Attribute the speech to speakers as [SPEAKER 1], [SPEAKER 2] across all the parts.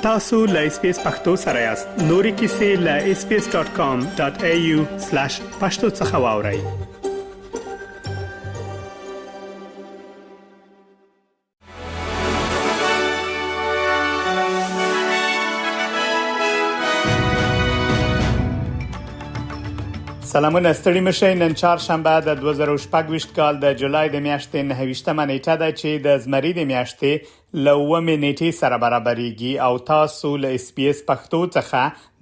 [SPEAKER 1] tasu.lspacepakhtosarayast nori kisi.lspace.com.au/pakhtosakhawauri. سلامونه ستړي مشه نن چهارشنبه د 2018 کال د جولای د میاشتې 9 نیټه ده چې د زمری د میاشتې لومې نیټې سره برابرېږي او تاسو له اس پی اس پښتو څخه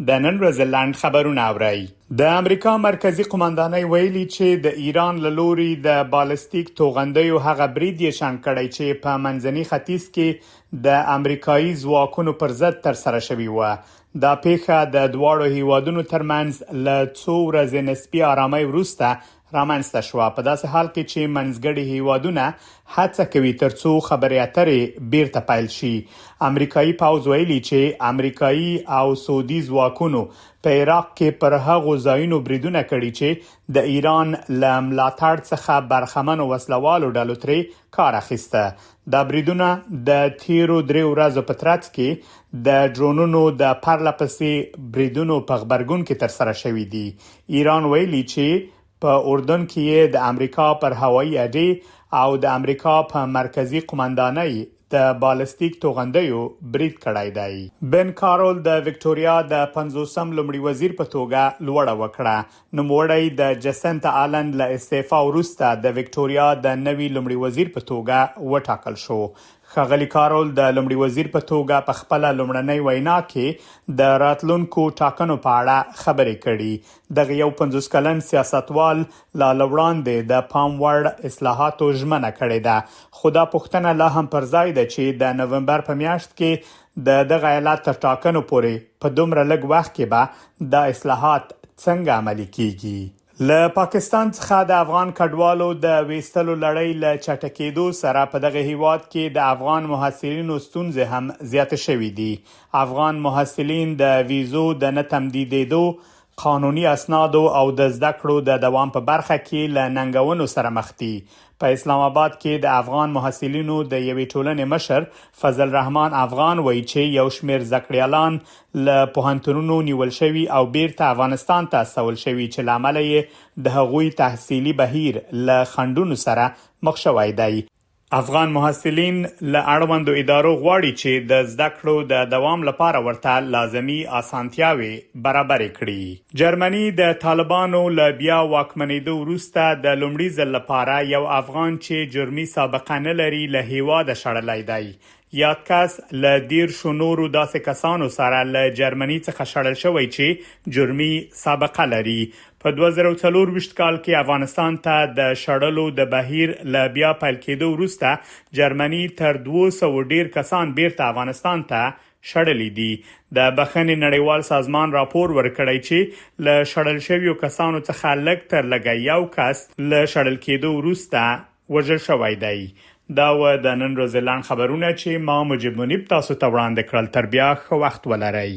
[SPEAKER 1] د نن ورځې لاند خبرونه اورئ. د امریکا مرکزی قومندانۍ ویلي چې د ایران له لوري د بالستیک توغندیو هغه برید یې شنډ کړی چې په منځني ختیځ کې د امریکایي ځواکونو پر ضد تر سره شوی و. دا پیښه د دواړو هیوادونو ترمنځ له څو ورځې نسبي آرامۍ وروسته رامنځته شوه، په داسې حال کې چې منځګړي هیوادونه هڅه کوي ترڅو خبرې اترې بیرته پیل شي. امریکایي پوځ ویلي چې امریکایي او سعودي ځواکونو په عراق کې پر هغو ځایونو بریدونه کړي چې د ایران له ملاتړ څخه برخمنو وسلوالو ډلو ترې کار اخیسته. دا بریدونه د تیرو 3 ورځو په ترڅ کې د ډرونونو د پرله پسې بریدونو په خبرګون کې تر سره شوې دي. ایران ویلي چې په اردن کې د امریکا پر هوایي اډې او د امریکا په مرکزی قومندانۍ د بالستیک توغندیو برید کړای دی. بن کارول د وکټوريا د 50م لومړي وزیر په توګه لوړه وکړه. نوموړی د جسنتا آلن له استعفا وروسته د وکټوريا د نوي لومړي وزیر په توګه وټاکل شو. ښاغلي کارول د لومړي وزیر په توګه په خپل لومړنۍ وینا کې د راتلونکو ټاکنو په اړه خبرې کړې. دغه یو 50 کلن سیاستوال لا وړاندې د پام وړ اصلاحاتو ژمنه کړې ده، خو دا پوښتنه لا هم پر ځای ده چې د نومبر په میاشت کې دغه ایالت تر ټاکنو پورې په دومره لږ وخت کې به دا اصلاحات څنګه عملي کیږي. له پاکستان څخه د افغان کډوالو د ویستلو لړۍ له چټکېدو سره په دغه هیواد کې د افغان محصلینو ستونزې هم زیاتې شوې دي. افغان محصلین د ویزو د نه تمدیدېدو، قانوني اسنادو او د زده کړو د دوام په برخه کې له ننګونو سره مخ دي. په اسلام آباد کې د افغان محصلینو د یوې ټولنې مشر فضل الرحمن افغان وایي چې یو شمېر زکړیالان له پوهنتونونو نیول شوي او بیرته افغانستان ته استول شوي چې له امله یې د هغوی تحصیلي بهیر له خنډونو سره مخ شوی دی. افغان محصلین له اړوندو ادارو غواړي چې د زده کړو د دوام لپاره ورته لازمي اسانتیاوې برابر کړي. جرمني د طالبانو له بیا واکمنېدو وروسته د لومړي ځل لپاره یو افغان چې جرمي سابقه نه لري له هیواده شړلی دی. یاد کس له 10 نورو داسې کسانو سره له جرمني څخه شړل شوی چې جرمي سابقه لري. په 2024 کال کې افغانستان ته د شړلو د بهیر له بیا پیل کېدو وروسته جرمني تر 200 ډیر کسان بیرته افغانستان ته شړلې دي. د بخښنې نړیوال سازمان راپور ورکړی چې له شړل شویو کسانو څخه لږ تر لږه یو کس له شړل کېدو وروسته وژل شوی دی. دا و د نن ورځې لاند خبرونه چې ما مجيب منیب تاسو ته وړاندې کړل. تر بیا ښه وخت ولرئ.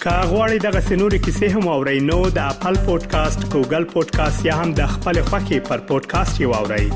[SPEAKER 1] که غواړئ دغه سنوري کیسې هم اورئ نو د اپل پودکاسټ، ګوګل پودکاسټ یا هم د خپل خوښې پر پودکاسټ یې واورئ.